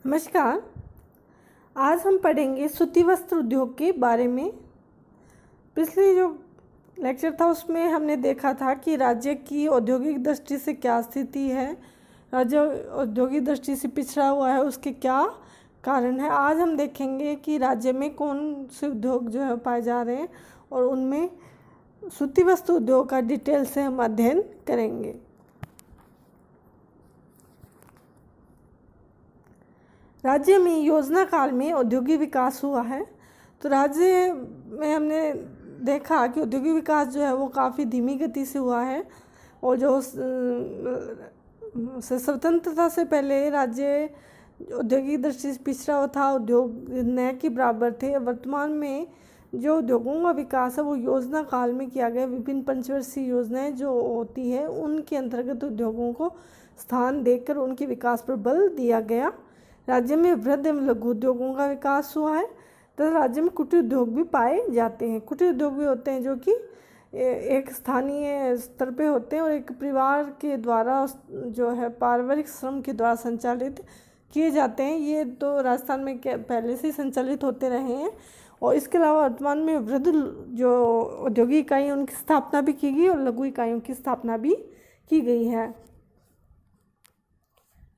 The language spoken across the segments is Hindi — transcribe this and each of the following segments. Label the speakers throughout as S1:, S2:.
S1: नमस्कार। आज हम पढ़ेंगे सूती वस्त्र उद्योग के बारे में। पिछले जो लेक्चर था उसमें हमने देखा था कि राज्य की औद्योगिक दृष्टि से क्या स्थिति है, राज्य औद्योगिक दृष्टि से पिछड़ा हुआ है, उसके क्या कारण है। आज हम देखेंगे कि राज्य में कौन से उद्योग जो है पाए जा रहे हैं और उनमें सूती वस्त्र उद्योग का डिटेल से हम अध्ययन करेंगे। राज्य में योजना काल में औद्योगिक विकास हुआ है। तो राज्य में हमने देखा कि औद्योगिक विकास जो है वो काफ़ी धीमी गति से हुआ है और जो स्वतंत्रता से पहले राज्य औद्योगिक दृष्टि से पिछड़ा हुआ था, उद्योग न के बराबर थे। वर्तमान में जो उद्योगों का विकास है वो योजना काल में किया गया। विभिन्न पंचवर्षीय योजनाएं जो होती है उनके अंतर्गत उद्योगों को स्थान देकर उनके विकास पर बल दिया गया। राज्य में वृहद एवं लघु उद्योगों का विकास हुआ है तथा राज्य में कुटीर उद्योग भी पाए जाते हैं। कुटीर उद्योग भी होते हैं जो कि एक स्थानीय स्तर पे होते हैं और एक परिवार के द्वारा जो है पारिवारिक श्रम के द्वारा संचालित किए जाते हैं। ये तो राजस्थान में पहले से ही संचालित होते रहे हैं और इसके अलावा वर्तमान में वृहद जो औद्योगिक इकाई उनकी स्थापना भी की गई और लघु इकाइयों की स्थापना भी की गई है।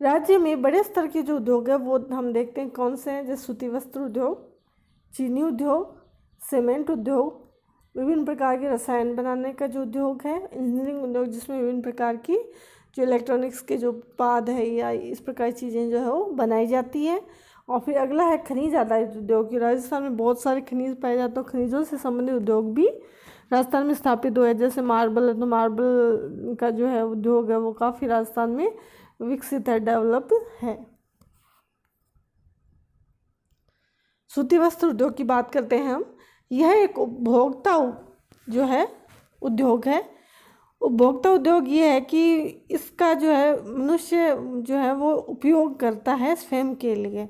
S1: राज्य में बड़े स्तर के जो उद्योग है वो हम देखते हैं कौन से हैं, जैसे सूती वस्त्र उद्योग, चीनी उद्योग, सीमेंट उद्योग, विभिन्न प्रकार के रसायन बनाने का जो उद्योग है, इंजीनियरिंग उद्योग जिसमें विभिन्न प्रकार की जो इलेक्ट्रॉनिक्स के जो उत्पाद है या इस प्रकार की चीज़ें जो है वो बनाई जाती है। और फिर अगला है खनिज आधारित उद्योग की। राजस्थान में बहुत सारे खनिज पाए जाते हैं। खनिजों से संबंधित उद्योग भी राजस्थान में स्थापित हुए, जैसे मार्बल है तो मार्बल का जो है उद्योग है वो काफ़ी राजस्थान में विकसित है, डेवलप है। सूती वस्त्र उद्योग की बात करते हैं हम। यह एक उपभोक्ता जो है उद्योग है। उपभोक्ता उद्योग ये है कि इसका जो है मनुष्य जो है वो उपयोग करता है स्वयं के लिए।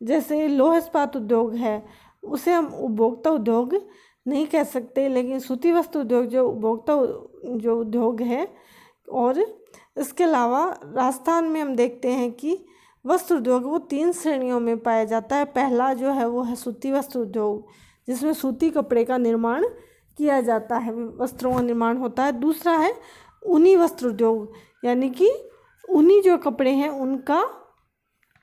S1: जैसे लोह इस्पात उद्योग है उसे हम उपभोक्ता उद्योग नहीं कह सकते, लेकिन सूती वस्त्र उद्योग जो उपभोक्ता जो उद्योग है। और इसके अलावा राजस्थान में हम देखते हैं कि वस्त्र उद्योग वो 3 श्रेणियों में पाया जाता है। पहला जो है वो है सूती वस्त्र उद्योग, जिसमें सूती कपड़े का निर्माण किया जाता है, वस्त्रों का निर्माण होता है। दूसरा है ऊनी वस्त्र उद्योग, यानी कि ऊनी जो कपड़े हैं उनका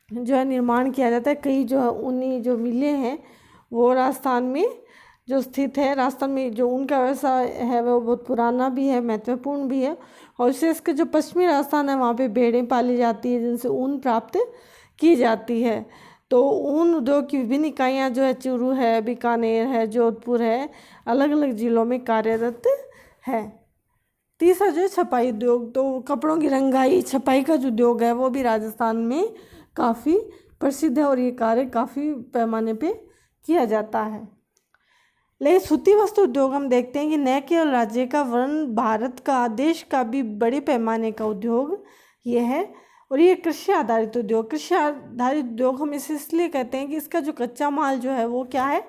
S1: जो है निर्माण किया जाता है। कई जो है ऊनी जो मिलें हैं वो राजस्थान में जो स्थित है। राजस्थान में जो ऊन का व्यवसाय है वो बहुत पुराना भी है, महत्वपूर्ण भी है। और विशेष के जो पश्चिमी राजस्थान है वहाँ पे भेड़ें पाली जाती है जिनसे ऊन प्राप्त की जाती है। तो ऊन उद्योग की विभिन्न इकाइयाँ जो है चूरू है, बीकानेर है, जोधपुर है, अलग अलग जिलों में कार्यरत है। तीसरा जो है छपाई उद्योग, तो कपड़ों की रंगाई छपाई का जो उद्योग है वो भी राजस्थान में काफ़ी प्रसिद्ध है और ये कार्य काफ़ी पैमाने पे किया जाता है। लेकिन सूती वस्त्र उद्योग हम देखते हैं कि न केवल राज्य का वरन भारत का, देश का भी बड़े पैमाने का उद्योग ये है। और ये कृषि आधारित उद्योग, कृषि आधारित उद्योग हम इसे इसलिए कहते हैं कि इसका जो कच्चा माल जो है वो क्या है,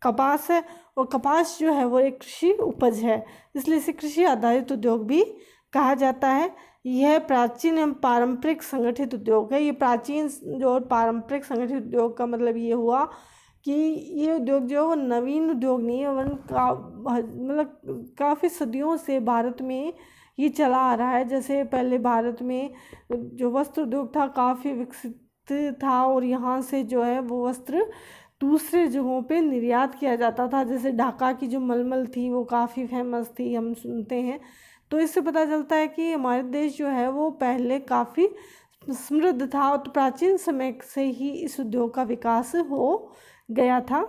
S1: कपास है। और कपास जो है वो एक कृषि उपज है, इसलिए इसे कृषि आधारित उद्योग भी कहा जाता है। यह प्राचीन एवं पारंपरिक संगठित उद्योग है। ये प्राचीन जो पारंपरिक संगठित उद्योग का मतलब ये हुआ कि ये उद्योग जो है वो नवीन उद्योग नहीं है, वरन मतलब काफ़ी सदियों से भारत में ये चला आ रहा है। जैसे पहले भारत में जो वस्त्र उद्योग था काफ़ी विकसित था और यहाँ से जो है वो वस्त्र दूसरे जगहों पे निर्यात किया जाता था। जैसे ढाका की जो मलमल थी वो काफ़ी फेमस थी, हम सुनते हैं। तो इससे पता चलता है कि हमारे देश जो है वो पहले काफ़ी समृद्ध था और तो प्राचीन समय से ही इस उद्योग का विकास हो गया था।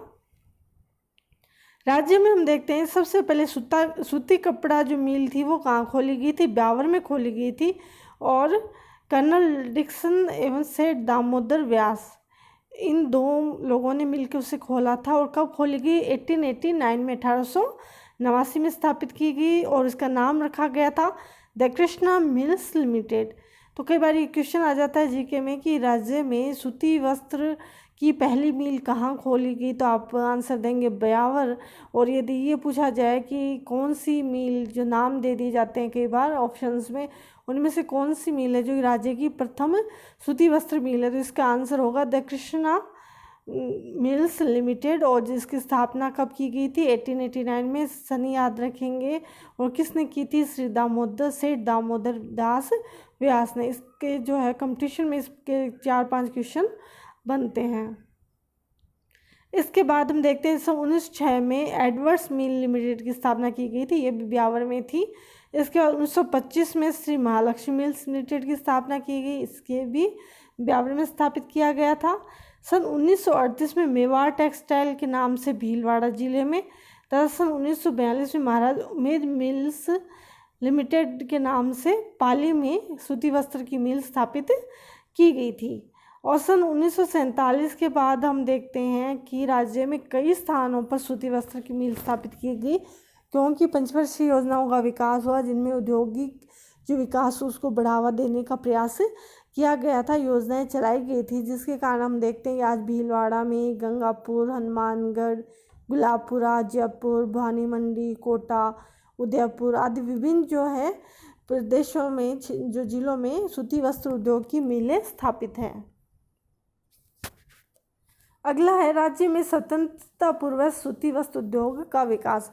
S1: राज्य में हम देखते हैं सबसे पहले सूती कपड़ा जो मिल थी वो कहाँ खोली गई थी, ब्यावर में खोली गई थी। और कर्नल डिक्सन एवं सेठ दामोदर व्यास इन 2 लोगों ने मिलकर उसे खोला था। और कब खोली गई, 1889 में, 1889 में स्थापित की गई और इसका नाम रखा गया था द कृष्णा मिल्स लिमिटेड। तो कई बार ये क्वेश्चन आ जाता है जीके में कि राज्य में सूती वस्त्र की पहली मिल कहाँ खोली गई, तो आप आंसर देंगे ब्यावर। और यदि ये पूछा जाए कि कौन सी मिल, जो नाम दे दिए जाते हैं कई बार ऑप्शंस में, उनमें से कौन सी मिल है जो कि राज्य की प्रथम सूती वस्त्र मिल है? तो इसका आंसर होगा द कृष्णा मिल्स लिमिटेड, और जिसकी स्थापना कब की गई थी? 1889 में। सनी याद रखेंगे। और किसने की थी? श्री दामोदर सेठ दामोदर दास व्यास ने। इसके जो है कंपटीशन में इसके 4-5 क्वेश्चन बनते हैं। इसके बाद हम देखते हैं 1906 में एडवर्ड्स मिल लिमिटेड की स्थापना की गई थी, ये भी ब्यावर में थी। इसके बाद 1925 में श्री महालक्ष्मी मिल्स लिमिटेड की स्थापना की गई, इसके भी ब्यावर में स्थापित किया गया था। सन 1938 में मेवाड़ टेक्सटाइल के नाम से भीलवाड़ा जिले में, तथा सन 1942 में महाराज उमेद मिल्स लिमिटेड के नाम से पाली में सूती वस्त्र की मिल स्थापित की गई थी। और सन 1947 के बाद हम देखते हैं कि राज्य में कई स्थानों पर सूती वस्त्र की मिल स्थापित की गई, क्योंकि पंचवर्षीय योजनाओं का विकास हुआ, जिनमें औद्योगिक जो विकास उसको बढ़ावा देने का प्रयास किया गया था, योजनाएं चलाई गई थी, जिसके कारण हम देखते हैं कि आज भीलवाड़ा में, गंगापुर, हनुमानगढ़, गुलाबपुरा, जयपुर, भानी मंडी, कोटा, उदयपुर आदि विभिन्न जो है प्रदेशों में, जो जिलों में सूती वस्त्र उद्योग की मिलें स्थापित हैं। अगला है राज्य में स्वतंत्रता पूर्व सूती वस्त्र उद्योग का विकास,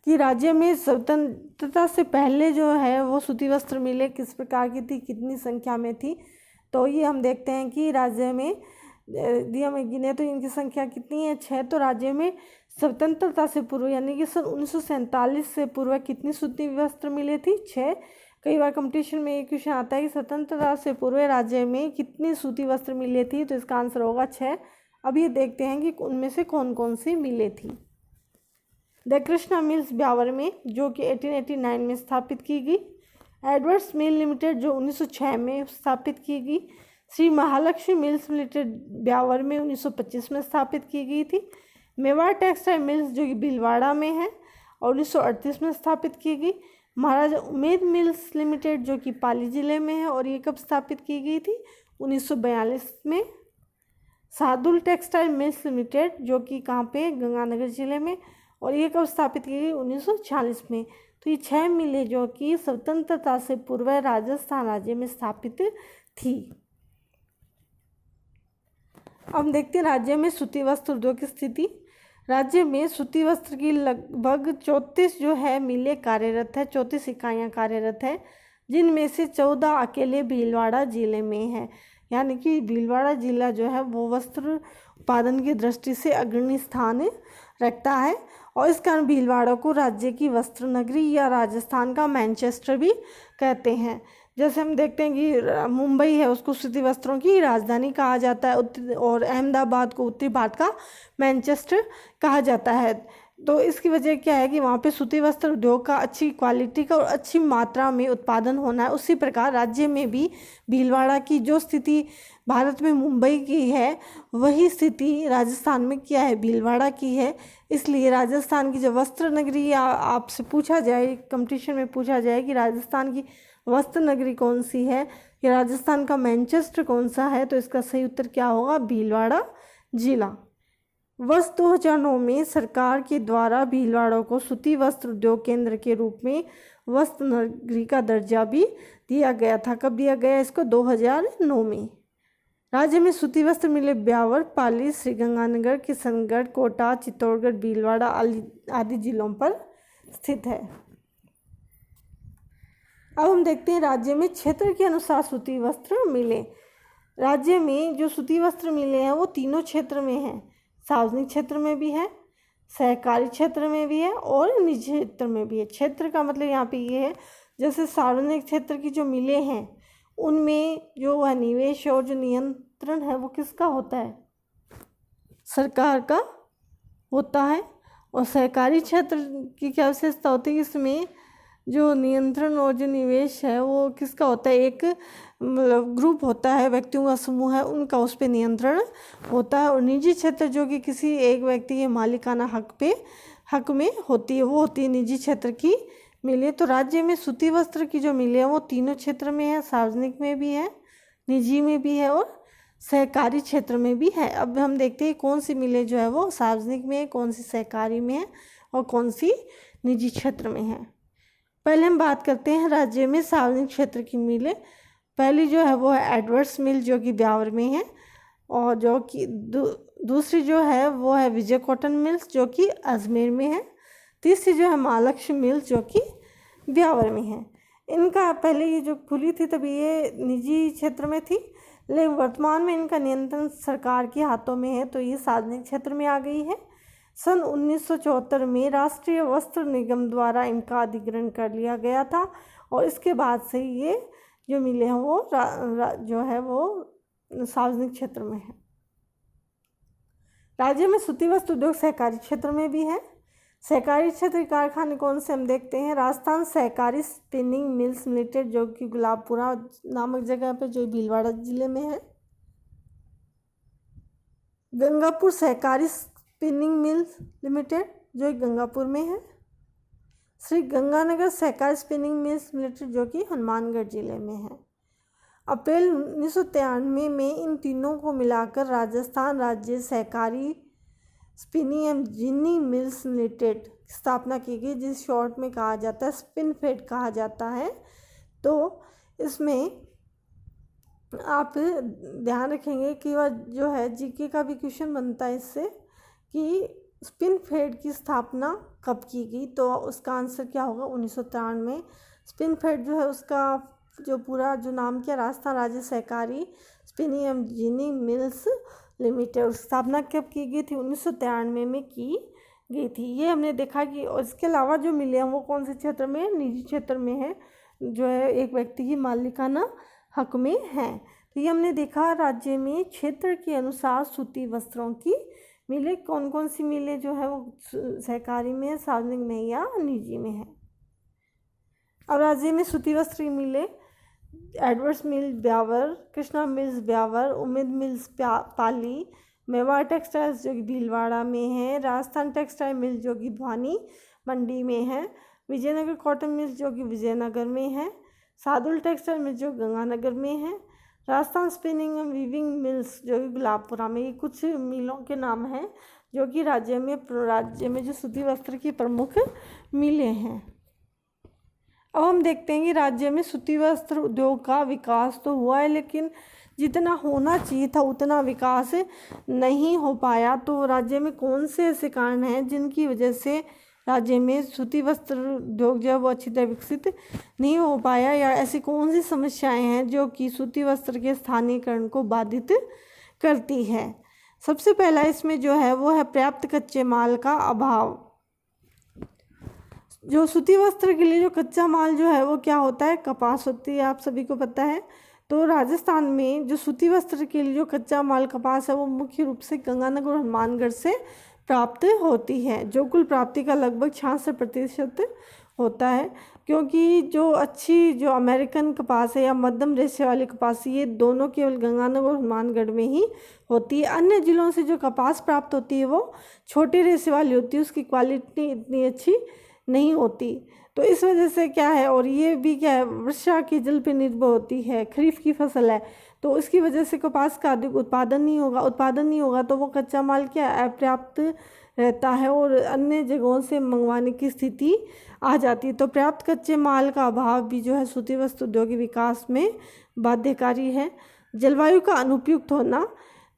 S1: कि राज्य में स्वतंत्रता से पहले जो है वो सूती वस्त्र मिलें किस प्रकार की थी, कितनी संख्या में थी। तो ये हम देखते हैं कि राज्य में यदि हम गिने तो इनकी संख्या कितनी है? 6। तो राज्य में स्वतंत्रता से पूर्व यानी कि सन 1947 से पूर्व कितनी सूती वस्त्र मिले थी? 6। कई बार कंपटीशन में एक क्वेश्चन आता है कि स्वतंत्रता से पूर्व राज्य में कितनी सूती वस्त्र मिले थी, तो इसका आंसर होगा 6। अब ये देखते हैं कि उनमें से कौन कौन सी मिले थी। द कृष्णा मिल्स ब्यावर में, जो कि 1889 में स्थापित की गई। एडवर्ड्स मिल लिमिटेड, जो 1906 में स्थापित की गई। श्री महालक्ष्मी मिल्स लिमिटेड ब्यावर में 1925 में स्थापित की गई थी। मेवाड़ टेक्सटाइल मिल्स, जो कि भीलवाड़ा में है और 1938 में स्थापित की गई। महाराजा उमेद मिल्स लिमिटेड, जो कि पाली जिले में है, और ये कब स्थापित की गई थी? 1942 में। सादुल टेक्सटाइल मिल्स लिमिटेड, जो कि कहाँ पे? गंगानगर जिले में, और ये कब स्थापित की गई? 1946 में। तो ये 6 मिलें जो कि स्वतंत्रता से पूर्व राजस्थान राज्य में स्थापित थी। अब देखते हैं राज्य में सूती वस्त्र उद्योग की स्थिति। राज्य में सूती वस्त्र की लगभग 34 जो है मिलें कार्यरत है, 34 इकाइयाँ कार्यरत है, जिनमें से 14 अकेले भीलवाड़ा जिले में है। यानी कि भीलवाड़ा जिला जो है वो वस्त्र उत्पादन की दृष्टि से अग्रणी स्थान रखता है, और इस कारण भीलवाड़ा को राज्य की वस्त्र नगरी या राजस्थान का मैनचेस्टर भी कहते हैं। जैसे हम देखते हैं कि मुंबई है, उसको सूती वस्त्रों की राजधानी कहा जाता है, और अहमदाबाद को उत्तरी भारत का मैनचेस्टर कहा जाता है। तो इसकी वजह क्या है कि वहाँ पे सूती वस्त्र उद्योग का अच्छी क्वालिटी का और अच्छी मात्रा में उत्पादन होना है। उसी प्रकार राज्य में भी भीलवाड़ा की जो स्थिति भारत में मुंबई की है, वही स्थिति राजस्थान में क्या है? भीलवाड़ा की है। इसलिए राजस्थान की जो वस्त्र नगरी, या आपसे पूछा जाए, कंपटीशन में पूछा जाए कि राजस्थान की वस्त्र नगरी कौन सी है या राजस्थान का मैनचेस्टर कौन सा है, तो इसका सही उत्तर क्या होगा? भीलवाड़ा जिला। वर्ष 2009 में सरकार के द्वारा भीलवाड़ा को सूती वस्त्र उद्योग केंद्र के रूप में वस्त्र नगरी का दर्जा भी दिया गया था। कब दिया गया इसको? 2009 में। राज्य में सूती वस्त्र मिलें ब्यावर, पाली, श्रीगंगानगर, किशनगढ़, कोटा, चित्तौड़गढ़, भीलवाड़ा आदि जिलों पर स्थित है। अब हम देखते हैं राज्य में क्षेत्र के अनुसार सूती वस्त्र मिलें। राज्य में जो सूती वस्त्र मिले हैं वो तीनों क्षेत्र में हैं। सार्वजनिक क्षेत्र में भी है, सहकारी क्षेत्र में भी है, और निजी क्षेत्र में भी है। क्षेत्र का मतलब यहाँ पे ये है, जैसे सार्वजनिक क्षेत्र की जो मिलें हैं उनमें जो वह निवेश और जो नियंत्रण है वो किसका होता है? सरकार का होता है। और सहकारी क्षेत्र की क्या विशेषता होती है? इसमें जो नियंत्रण और जो निवेश है वो किसका होता है? एक मतलब ग्रुप होता है, व्यक्तियों का समूह है, उनका उस पर नियंत्रण होता है। और निजी क्षेत्र जो कि किसी एक व्यक्ति के मालिकाना हक में होती है, वो होती है निजी क्षेत्र की मिलें। तो राज्य में सूती वस्त्र की जो मिलें हैं वो तीनों क्षेत्र में है, सार्वजनिक में भी है, निजी में भी है, और सहकारी क्षेत्र में भी है। अब हम देखते हैं कौन सी मिलें जो है वो सार्वजनिक में है, कौन सी सहकारी में है, और कौन सी निजी क्षेत्र में है। पहले हम बात करते हैं राज्य में सार्वजनिक क्षेत्र की मिलें। पहली जो है वो है एडवर्ड्स मिल जो कि ब्यावर में है, और जो कि दूसरी जो है वो है विजय कॉटन मिल्स जो कि अजमेर में है। तीसरी जो है महालक्ष्मी मिल्स जो कि ब्यावर में है। इनका पहले ये जो खुली थी तभी ये निजी क्षेत्र में थी, लेकिन वर्तमान में इनका नियंत्रण सरकार के हाथों में है, तो ये सार्वजनिक क्षेत्र में आ गई है। सन 1974 में राष्ट्रीय वस्त्र निगम द्वारा इनका अधिग्रहण कर लिया गया था, और इसके बाद से ये जो मिले हैं वो जो है वो सार्वजनिक क्षेत्र में है। राज्य में सूती वस्त्र उद्योग सहकारी क्षेत्र में भी है। सहकारी क्षेत्र के कारखाने कौन से हम देखते हैं। राजस्थान सहकारी स्पिनिंग मिल्स लिमिटेड जो कि गुलाबपुरा नामक जगह पे जो भीलवाड़ा जिले में है। गंगापुर सहकारी स्पिनिंग मिल्स लिमिटेड जो गंगापुर में है। श्री गंगानगर सहकारी स्पिनिंग मिल्स लिमिटेड जो कि हनुमानगढ़ जिले में है। अप्रैल 1993 में इन तीनों को मिलाकर राजस्थान राज्य सहकारी स्पिनिंग एवं जिनी मिल्स लिमिटेड की स्थापना की गई, जिस शॉर्ट में कहा जाता है स्पिनफेड कहा जाता है। तो इसमें आप ध्यान रखेंगे कि वह जो है जीके का भी क्वेश्चन बनता है इससे कि स्पिनफेड की स्थापना कब की गई, तो उसका आंसर क्या होगा 1993 में। स्पिनफेड जो है उसका जो पूरा जो नाम क्या राजस्थान राज्य सहकारी स्पिनिंग एवं जिनी मिल्स लिमिटेड, स्थापना कब की गई थी 1993 में की गई थी। ये हमने देखा कि और इसके अलावा जो मिले हैं वो कौन से क्षेत्र में, निजी क्षेत्र में है, जो है एक व्यक्ति की मालिकाना हक में है। तो ये हमने देखा राज्य में क्षेत्र के अनुसार सूती वस्त्रों की मिले कौन कौन सी मिले जो है वो सहकारी में, सार्वजनिक में या निजी में है। अब राज्य में सूती वस्त्र की मिले एडवर्ड्स मिल ब्यावर, कृष्णा मिल्स ब्यावर, उम्मीद मिल्स पाली, मेवाड़ टेक्सटाइल्स जो कि भीलवाड़ा में है, राजस्थान टेक्सटाइल मिल जो कि भवानी मंडी में है, विजयनगर कॉटन मिल्स जो कि विजयनगर में है, सादुल टेक्सटाइल मिल जो गंगानगर में है, Rajasthan spinning and weaving mills जो कि गुलाबपुरा में। ये कुछ मिलों के नाम हैं जो कि राज्य में जो सूती वस्त्र की प्रमुख मिलें हैं। अब हम देखते हैं कि राज्य में सूती वस्त्र उद्योग का विकास तो हुआ है, लेकिन जितना होना चाहिए था उतना विकास नहीं हो पाया। तो राज्य में कौन से ऐसे कारण हैं जिनकी वजह से राज्य में सूती वस्त्र उद्योग जो है वो अच्छी तरह विकसित नहीं हो पाया, या ऐसी कौन सी समस्याएं हैं जो कि सूती वस्त्र के स्थानीयकरण को बाधित करती है। सबसे पहला इसमें जो है वो है पर्याप्त कच्चे माल का अभाव। जो सूती वस्त्र के लिए जो कच्चा माल जो है वो क्या होता है, कपास होती है, आप सभी को पता है। तो राजस्थान में जो सूती वस्त्र के लिए जो कच्चा माल कपास है वो मुख्य रूप से गंगानगर और हनुमानगढ़ से प्राप्त होती है, जो कुल प्राप्ति का लगभग 66% होता है। क्योंकि जो अच्छी जो अमेरिकन कपास है या मध्यम रेशे वाली कपास, ये दोनों केवल गंगानगर और हनुमानगढ़ में ही होती है। अन्य जिलों से जो कपास प्राप्त होती है वो छोटे रेशे वाली होती है, उसकी क्वालिटी इतनी अच्छी नहीं होती। तो इस वजह से क्या है, और ये भी क्या है, वर्षा के जल पर निर्भर होती है, खरीफ की फसल है, तो उसकी वजह से कपास का अधिक उत्पादन नहीं होगा तो वो कच्चा माल क्या अपर्याप्त रहता है और अन्य जगहों से मंगवाने की स्थिति आ जाती है। तो पर्याप्त कच्चे माल का अभाव भी जो है सूती वस्त्र उद्योग के विकास में बाध्यकारी है। जलवायु का अनुपयुक्त होना,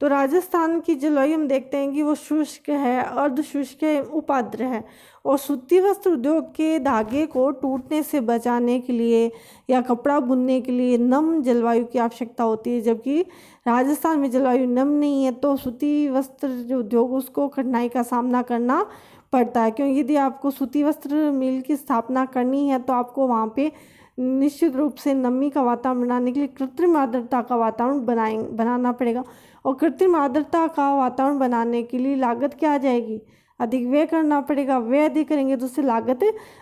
S1: तो राजस्थान की जलवायु हम देखते हैं कि वो शुष्क है, अर्ध शुष्क है, उपाद्र है, और सूती वस्त्र उद्योग के धागे को टूटने से बचाने के लिए या कपड़ा बुनने के लिए नम जलवायु की आवश्यकता होती है, जबकि राजस्थान में जलवायु नम नहीं है। तो सूती वस्त्र जो उद्योग उसको कठिनाई का सामना करना पड़ता है, क्योंकि यदि आपको सूती वस्त्र मिल की स्थापना करनी है तो आपको वहाँ पे निश्चित रूप से नमी का वातावरण बनाने के लिए कृत्रिम आर्द्रता का वातावरण बनाना पड़ेगा, और कृत्रिम आर्द्रता का वातावरण बनाने के लिए लागत क्या आ जाएगी, अधिक व्यय करना पड़ेगा। व्यय अधिक करेंगे तो उससे लागत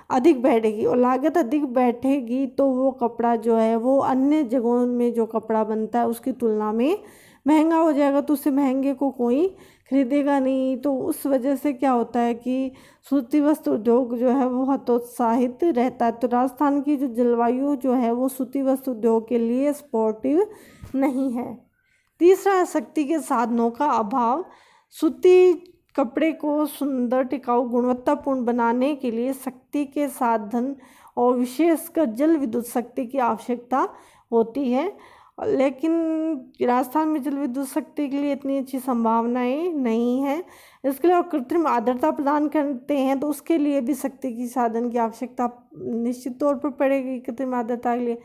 S1: अधिक बैठेगी, और लागत अधिक बैठेगी तो वो कपड़ा जो है वो अन्य जगहों में जो कपड़ा बनता है उसकी तुलना में महंगा हो जाएगा, तो उससे महंगे को कोई खरीदेगा नहीं। तो उस वजह से क्या होता है कि सूती वस्त्र उद्योग जो है वो हतोत्साहित रहता है। तो राजस्थान की जो जलवायु जो है वो सूती वस्त्र उद्योग के लिए सपोर्टिव नहीं है। तीसरा, शक्ति के साधनों का अभाव। सूती कपड़े को सुंदर, टिकाऊ, गुणवत्तापूर्ण बनाने के लिए शक्ति के साधन और विशेषकर जल विद्युत शक्ति की आवश्यकता होती है। लेकिन राजस्थान में जल विद्युत शक्ति के लिए इतनी अच्छी संभावनाएं नहीं है। इसके अलावा कृत्रिम आर्द्रता प्रदान करते हैं तो उसके लिए भी शक्ति की साधन की आवश्यकता निश्चित तौर पर पड़ेगी कृत्रिम आर्द्रता के लिए।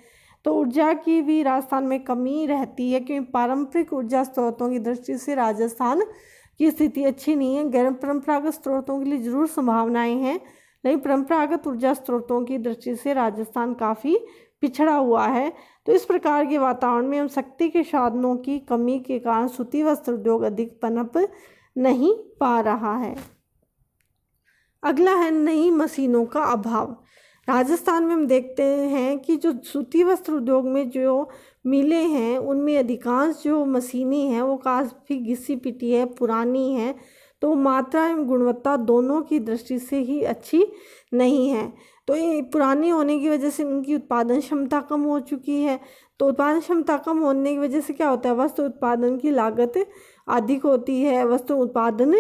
S1: तो ऊर्जा की भी राजस्थान में कमी रहती है, क्योंकि पारंपरिक ऊर्जा स्रोतों की दृष्टि से राजस्थान की स्थिति अच्छी नहीं है। गैर परंपरागत स्रोतों के लिए जरूर संभावनाएं हैं, लेकिन परंपरागत ऊर्जा स्रोतों की दृष्टि से राजस्थान काफ़ी पिछड़ा हुआ है। तो इस प्रकार के वातावरण में हम शक्ति के साधनों की कमी के कारण सूती वस्त्र उद्योग अधिक पनप नहीं पा रहा है। अगला है नई मशीनों का अभाव। राजस्थान में हम देखते हैं कि जो सूती वस्त्र उद्योग में जो मिलें हैं उनमें अधिकांश जो मशीनें हैं वो काफ़ी घिसी पिटी है, पुरानी है, तो मात्रा एवं गुणवत्ता दोनों की दृष्टि से ही अच्छी नहीं है। तो ये पुरानी होने की वजह से उनकी उत्पादन क्षमता कम हो चुकी है। तो उत्पादन क्षमता कम होने की वजह से क्या होता है, वस्त्र उत्पादन की लागत अधिक होती है, वस्त्र उत्पादन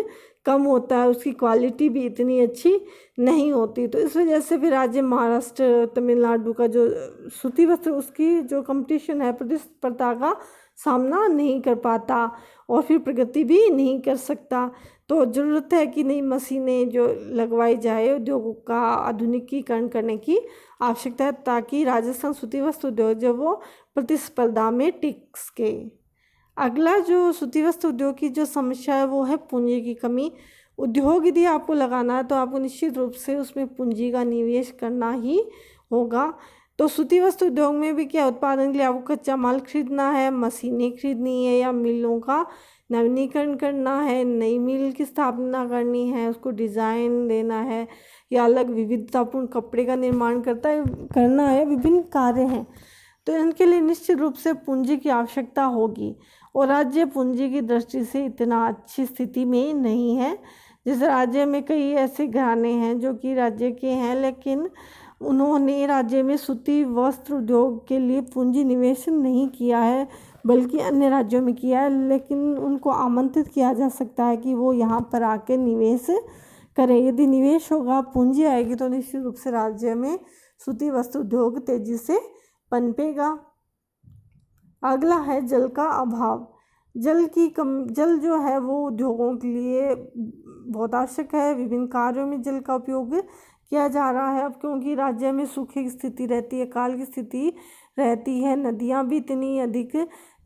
S1: कम होता है, उसकी क्वालिटी भी इतनी अच्छी नहीं होती। तो इस वजह से फिर राज्य महाराष्ट्र, तमिलनाडु का जो सूती वस्त्र उसकी जो कंपटीशन है, प्रतिस्पर्धा का सामना नहीं कर पाता और फिर प्रगति भी नहीं कर सकता। तो ज़रूरत है कि नई मशीनें जो लगवाई जाए, उद्योगों का आधुनिकीकरण करने की आवश्यकता है, ताकि राजस्थान सूती वस्त्र उद्योग जो वो प्रतिस्पर्धा में टिक सके। अगला जो सूती वस्त्र उद्योग की जो समस्या है वो है पूंजी की कमी। उद्योग यदि आपको लगाना है तो आपको निश्चित रूप से उसमें पूंजी का निवेश करना ही होगा। तो सूती वस्त्र उद्योग में भी क्या, उत्पादन के लिए आपको कच्चा माल खरीदना है, मशीनें खरीदनी है, या मिलों का नवीनीकरण करना है, नई मिल की स्थापना करनी है, उसको डिज़ाइन देना है, या अलग विविधतापूर्ण कपड़े का निर्माण करना है, विभिन्न कार्य हैं। तो इनके लिए निश्चित रूप से पूंजी की आवश्यकता होगी और राज्य पूंजी की दृष्टि से इतना अच्छी स्थिति में नहीं है। जैसे राज्य में कई ऐसे घराने हैं जो कि राज्य के हैं, लेकिन उन्होंने राज्य में सूती वस्त्र उद्योग के लिए पूंजी निवेश नहीं किया है, बल्कि अन्य राज्यों में किया है। लेकिन उनको आमंत्रित किया जा सकता है कि वो यहाँ पर आके निवेश करें। यदि निवेश होगा, पूंजी आएगी, तो निश्चित रूप से राज्य में सूती वस्त्र उद्योग तेजी से पनपेगा। अगला है जल का अभाव। जल जो है वो उद्योगों के लिए बहुत आवश्यक है। विभिन्न कार्यों में जल का उपयोग किया जा रहा है अब, क्योंकि राज्य में सूखे की स्थिति रहती है, काल की स्थिति रहती है, नदियाँ भी इतनी अधिक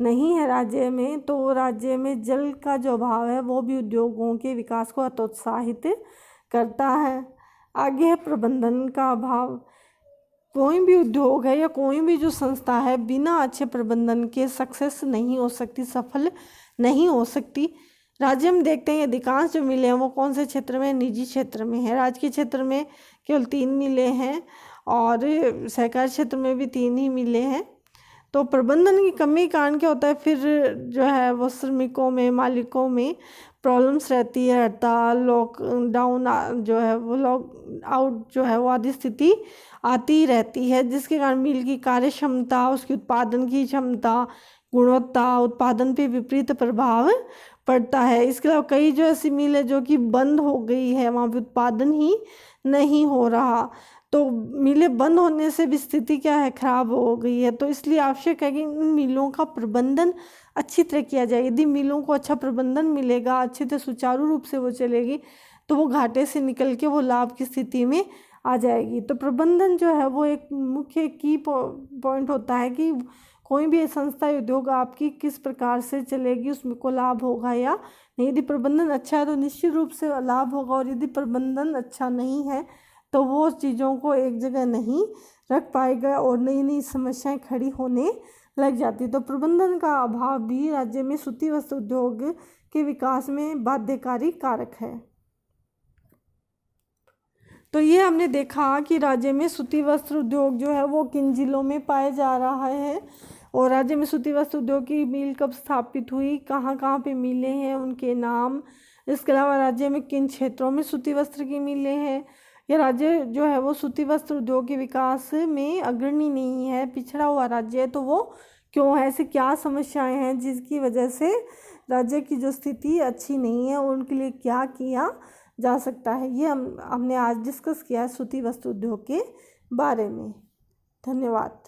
S1: नहीं है राज्य में। तो राज्य में जल का जो अभाव है वो भी उद्योगों के विकास को हतोत्साहित करता है। आगे है प्रबंधन का अभाव। कोई भी उद्योग है या कोई भी जो संस्था है, बिना अच्छे प्रबंधन के सक्सेस नहीं हो सकती, सफल नहीं हो सकती। राज्य में देखते हैं अधिकांश जो मिलें हैं वो कौन से क्षेत्र में, निजी क्षेत्र में है। राजकीय क्षेत्र में केवल 3 मिलें हैं और सहकारी क्षेत्र में भी 3 ही मिलें हैं। तो प्रबंधन की कमी के कारण क्या होता है, फिर जो है वो श्रमिकों में, मालिकों में प्रॉब्लम्स रहती है, हड़ताल, लॉकडाउन जो है वो लॉक आउट जो है वो आदि स्थिति आती रहती है, जिसके कारण मिल की कार्य क्षमता, उसकी उत्पादन की क्षमता, गुणवत्ता, उत्पादन पे विपरीत प्रभाव पड़ता है। इसके अलावा कई जो ऐसी मिल है जो कि बंद हो गई है, वहाँ पे उत्पादन ही नहीं हो रहा। तो मिलें बंद होने से भी स्थिति क्या है, खराब हो गई है। तो इसलिए आवश्यक है कि इन मिलों का प्रबंधन अच्छी तरह किया जाए। यदि मिलों को अच्छा प्रबंधन मिलेगा, अच्छे से सुचारू रूप से वो चलेगी, तो वो घाटे से निकल के वो लाभ की स्थिति में आ जाएगी। तो प्रबंधन जो है वो एक मुख्य की पॉइंट होता है कि कोई भी संस्था उद्योग आपकी किस प्रकार से चलेगी, उसमें को लाभ होगा या नहीं। यदि प्रबंधन अच्छा है तो निश्चित रूप से लाभ होगा, और यदि प्रबंधन अच्छा नहीं है तो वो चीज़ों को एक जगह नहीं रख पाएगा और नई नई समस्याएं खड़ी होने लग जाती। तो प्रबंधन का अभाव भी राज्य में सूती वस्त्र उद्योग के विकास में बाध्यकारी कारक है। तो ये हमने देखा कि राज्य में सूती वस्त्र उद्योग जो है वो किन जिलों में पाया जा रहा है, और राज्य में सूती वस्त्र उद्योग की मिल कब स्थापित हुई, कहाँ कहाँ पे मिलें हैं, उनके नाम। इसके अलावा राज्य में किन क्षेत्रों में सूती वस्त्र की मिलें हैं। यह राज्य जो है वो सूती वस्त्र उद्योग के विकास में अग्रणी नहीं है, पिछड़ा हुआ राज्य है। तो वो क्यों है, ऐसी क्या समस्याएं हैं जिसकी वजह से राज्य की जो स्थिति अच्छी नहीं है, और उनके लिए क्या किया जा सकता है, ये हमने आज डिस्कस किया है सूती वस्त्र उद्योग के बारे में। धन्यवाद।